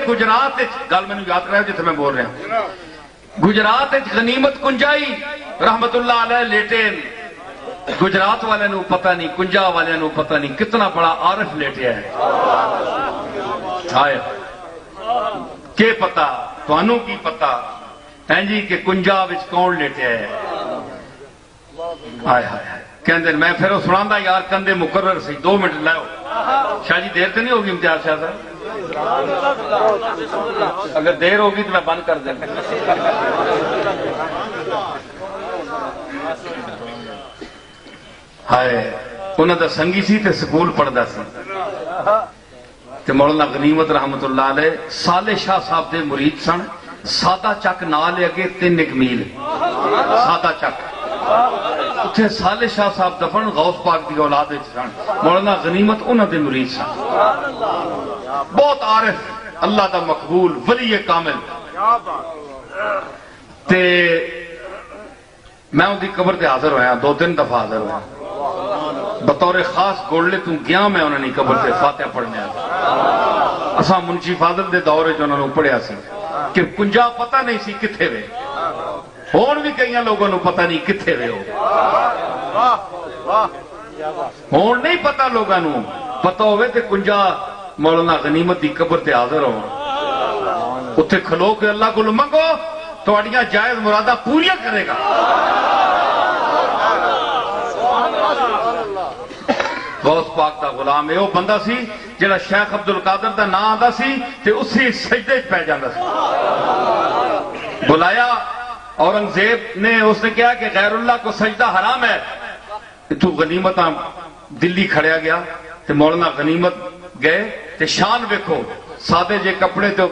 گجرات گل میں یاد رہا جتنے میں بول رہا گجرات غنیمت کنجائی رحمت اللہ علیہ لیٹے گجرات والے نو پتہ نہیں کنجا والے نو پتہ نہیں کتنا بڑا عارف لیٹیا ہے آئے کہ پتہ توانوں کی پتہ ہیں جی کہ کنجا وچ کون لیٹیا ہے آئے آئے کہندے میں پھر وہ سناندہ یار کندے مقرر سی 2 منٹ لائو شاہ جی دیر تو نہیں ہوگی امتیاز شاہ صاحب اگر دیر ہوگی تو میں بند کر دیں ہائے انہوں دا سنگی سی تے سکول پڑھدا سی تے مولانا غنیمت رحمت اللہ علیہ صالح شاہ صاحب دے مرید سن سادہ چک نال اگے 3 میل سادہ چک اتھے صالح شاہ صاحب دفن غوث پاک دی اولاد سن مولانا غنیمت انہوں دے مرید سن بہت عارف اللہ دا مقبول ولی کامل تے میں ان دی قبر تے حاضر ہویا 2-3 دفعہ حاضر ہویا بطور خاص گوڑلے تو گیا میں انہوں نے قبر تے فاتحہ پڑھنے آتا اساں منشی فاضل دے دورے جو انہوں نے پڑھیا سی کہ کنجا پتہ نہیں سی کتھے وے ہون بھی کئی لوگوں نے پتہ نہیں کتھے وے ہون نہیں پتہ لوگوں نے پتہ ہوئے تے کنجا مولانا غنیمت دی قبر تے حاضر ہو اتھے کھلو کے اللہ کو منگو تو اڑیاں جائز مرادہ پوریا کرے گا غوث پاک دا غلام ہے وہ بندہ سی جڑا شیخ عبدالقادر دا نام آندا سی تے اسی سجدے پہ جاندا سی بلایا اورنگزیب نے اس نے کہا کہ غیر اللہ کو سجدہ حرام ہے تو غنیمت دلی کھڑیا گیا تے مولانا غنیمت گئے تے شان ویکھو سادے جے کپڑے تو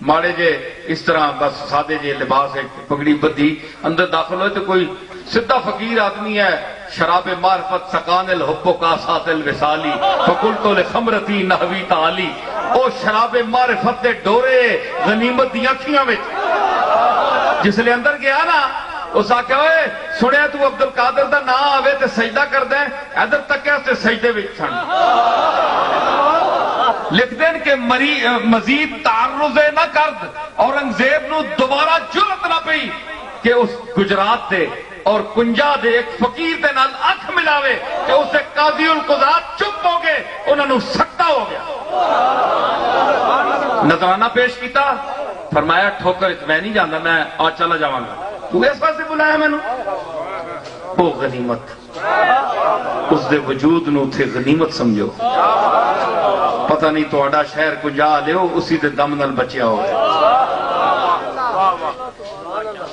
ماڑے جے اس طرح بس سادے جے لباس ہے پگڑی بدھی اندر داخل ہوئے تو کوئی سدھا فقیر آدمی ہے شراب معرفت سکان الحب کا سات الوصالی فقلت لخمرتی نحوی تعالی او شراب معرفت دے ڈورے غنیمت دی اکھیاں وچ جس لئے اندر گیا نا اس آکے ہوئے سنیا تو عبدالقادر دا نا آوے تے سجدہ کر دیں ادھر تک ہے اسے سجدے وچ سن لکھ دیں کہ مزید تعرض نہ کرد اورنگزیب نو دوبارہ جرت نہ پئی کہ اس گجرات دے اور کنجا دے ایک فقیر دے نال اکھ ملاوے کہ اسے قاضی القضات چپ ہو گئے انہوں نے سکتا ہو گیا نظرانہ پیش کیتا فرمایا ٹھوکر میں نہیں جانا میں آج چلا جاؤں گا تو اس پاس سے بلایا میں نے وہ غنیمت اس دے وجود نو تھے غنیمت سمجھو پتہ نہیں تو اڈا شہر کو جا لے ہو اسی دے دم نال بچیا ہو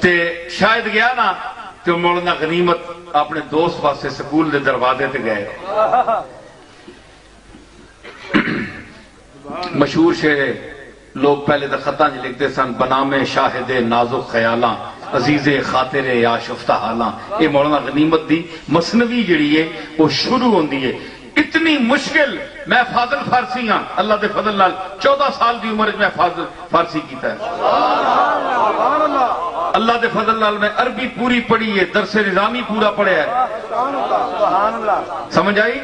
تے شاید گیا نا تو مولانا غنیمت اپنے دوست پاسے سکول دے دروازے تے گئے مشہور شعر لوگ پہلے دا خطاں جی لکھتے سن بنام شاہد نازک خیالاں عزیز خاطر آشفتہ حالاں یہ مولانا غنیمت دی مثنوی جڑی ہے وہ شروع ہوندی ہے اتنی مشکل میں فاضل فارسی ہاں اللہ دے فضل لال 14 سال دی عمر میں فاضل فارسی کیتا ہے اللہ دے فضل لال میں عربی پوری پڑھی ہے درس نظامی پورا پڑھیا ہے سمجھ آئی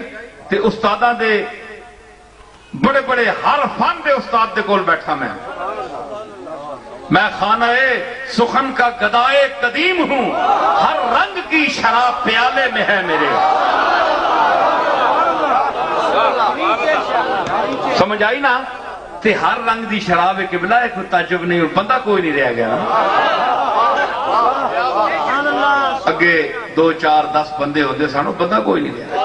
تے استادہ دے بڑے بڑے ہر فن دے استاد دے کول بیٹھا میں خانہ سخن کا گدائے قدیم ہوں ہر رنگ کی شراب پیالے میں ہے میرے سمجھ آئی نا تے ہر رنگ دی شراب قبلہ ہے کوئی تعجب نہیں بندہ کوئی نہیں رہ گیا اگے 2 4 10 بندے ہوتے سانو بندہ کوئی نہیں رہا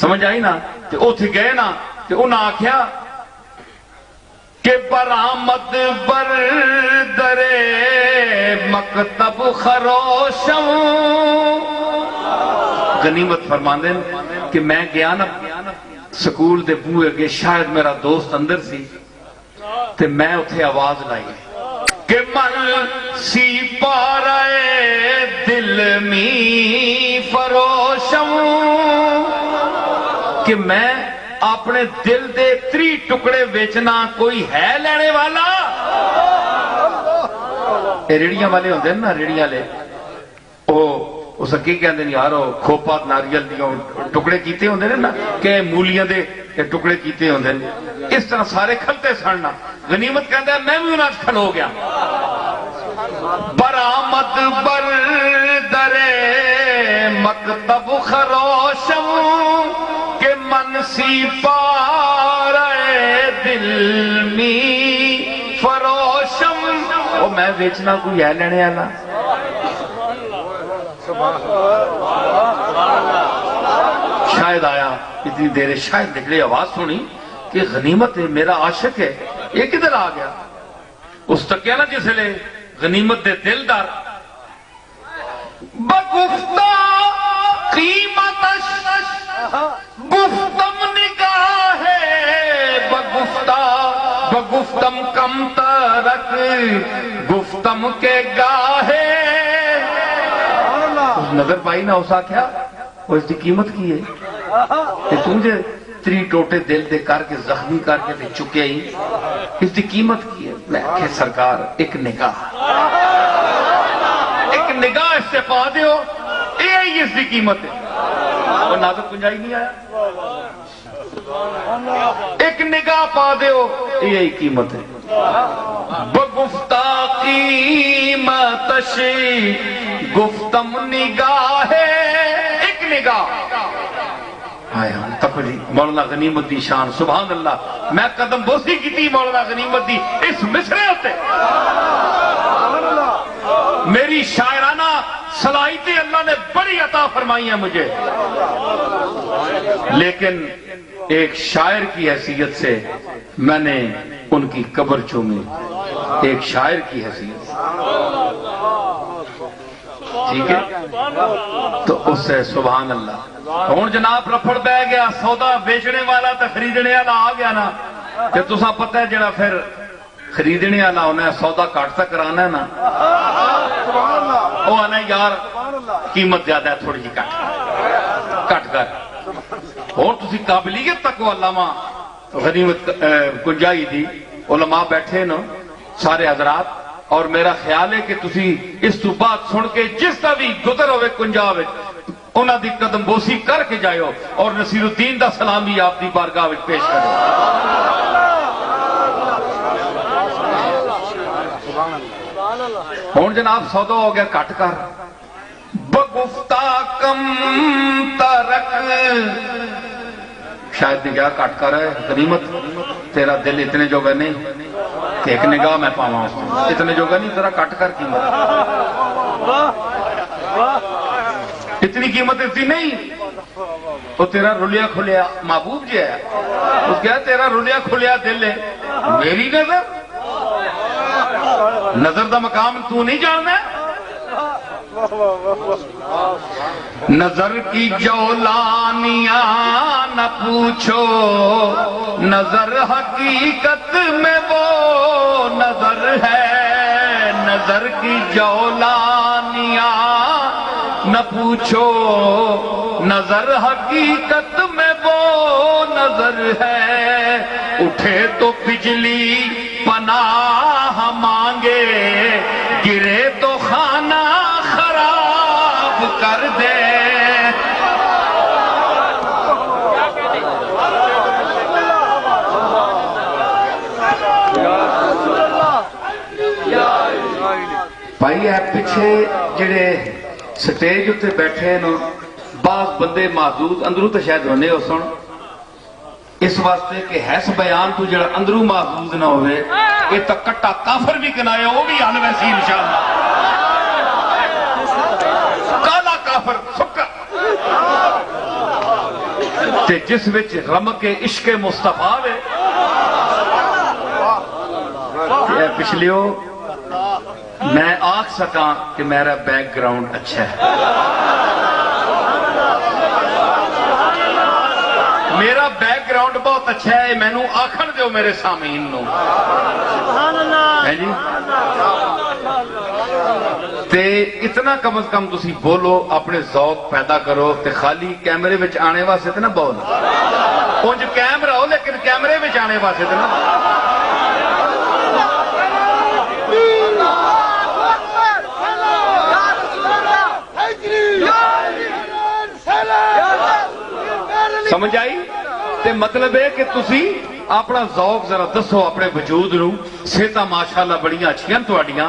سمجھ آئی نا تے اوتھے گئے نا تے انہاں آکھیا کہ برآمد بر درے مکتب خروشوں غنیمت فرماندے کہ میں گیا نا سکول دے بوئے کے شاید میرا دوست اندر سی تے میں اتھے آواز لائی کہ من سی پارے دل می فروشوں کہ میں اپنے دل دے 3 ٹکڑے بیچنا کوئی ہے لینے والا ریڑیاں والے ہوندے نا ریڑیاں لے اس کی کہندے یارو کھوپا ناریل دیوں ٹکڑے کیتے ہوندے نا کہ مولیاں دے یہ ٹکڑے کیتے ہوندے اس طرح سارے کھلتے سڑنا غنیمت کہندا ہے میں بھی انہاں وچ کھلو گیا برآمد بر درے مکتب خروشم کہ منسی پارے دل می فروشم او میں بیچنا کوئی ہے لینے والا شاید آیا اتنی دیر شاید نکلی آواز سنی کہ غنیمت ہے میرا عاشق ہے یہ کدھر آ گیا اس تک کیا نا جس لئے غنیمت دے دل دار بگفتہ قیمتش گفتم نگاہ بگفتم کم ترک گفتم کے گاہے نظر پائی نہ اسا کیا وہ اس کی قیمت کی ہے کہ تجھے تری ٹوٹے دل دے کر کے زخمی کر کے تے چکے ہی اس کی قیمت کی ہے میں کہ سرکار ایک نگاہ اس سے پا دیو یہ اس کی قیمت ہے وہ نازک گنجائی نہیں آیا ایک نگاہ پا دیو یہی قیمت ہے بگفتہ قیمتش گفتم نگاہ ایک نگاہ آیا تک جی مولانا غنیمت دی شان سبحان اللہ میں قدم بوسی کی تھی مولانا غنیمت دی اس مصرے ہوتے میری شاعرانہ صلاحیتیں اللہ نے بڑی عطا فرمائی ہیں مجھے لیکن ایک شاعر کی حیثیت سے میں نے ان کی قبر چومی ایک شاعر کی حیثیت سے ٹھیک ہے تو اس سے سبحان اللہ ہون جناب رفڑ بہ گیا سودا بیچنے والا تو خریدنے والا آ گیا نا کہ تساں پتہ ہے جڑا پھر خریدنے والا ہونا ہے سودا کٹ تک کرانا ہے نا وہ آنا یار قیمت زیادہ ہے تھوڑی جی کٹ کر اور تسی قابلیت تک وہ علامہ غنیمت گنجائی دی علماء بیٹھے نا سارے حضرات اور میرا خیال ہے کہ تسی اس تو بات سن کے جس طرح بھی گزر ہوئے کنجاو انہاں دی قدم بوسی کر کے جائے اور نصیر الدین دا سلام بھی آپ دی بارگاہ وچ پیش کرے ہون جناب سودا ہو گیا کٹ کر بگفتہ کم ترک شاید نگاہ کٹ کر ہے غنیمت تیرا دل اتنے جوگا نہیں کہ ایک نگاہ میں پاواں اتنے جوگا نہیں تیرا کٹ کر قیمت اتنی قیمت اتنی نہیں وہ تیرا رلیا کھلیا محبوب جی ہے اس کہا تیرا رلیا کھلیا دل ہے میری نظر دا مقام تو نہیں جاننا نظر کی جولانیاں نہ پوچھو نظر حقیقت میں وہ نظر ہے نظر کی جولانیاں نہ پوچھو نظر حقیقت میں وہ نظر ہے اٹھے تو بجلی پناہ مانگے گرے تو خانہ خراب کر دے بھائی ہے پیچھے جڑے سٹیج اتنے بیٹھے نو بعض بندے محدود اندروں تو شاید ہونے ہو سن اس واسطے کہ حیث بیان تو جڑا اندروں محدود نہ ہوئے یہ تو کٹا کافر بھی کنایا وہ بھی حال ویسی انشاءاللہ کالا کافر سکا تے جس وچ رمک عشق مصطفیٰ وے پچھلیو میں آکھ سکاں کہ میرا بیک گراؤنڈ اچھا ہے میرا بیک گراؤنڈ بہت اچھا ہے میں نو آکھن دیو میرے سامعین نو ہے جی تے اتنا کم از کم تسی بولو اپنے ذوق پیدا کرو تے خالی کیمرے وچ آنے واسطے تے نہ بول اونج کیمرہ ہو لیکن کیمرے وچ آنے واسطے تے نہ سمجھ آئی ਤੇ ਮਤਲਬ ਇਹ ਕਿ ਤੁਸੀਂ ਆਪਣਾ ਜ਼ੌਕ ਜ਼ਰਾ ਦੱਸੋ ਆਪਣੇ ਵਜੂਦ ਨੂੰ। ਸਿਹਤਾਂ ਮਾਸ਼ਾਅੱਲਾ ਬੜੀਆਂ ਅੱਛੀਆਂ ਤੁਹਾਡੀਆਂ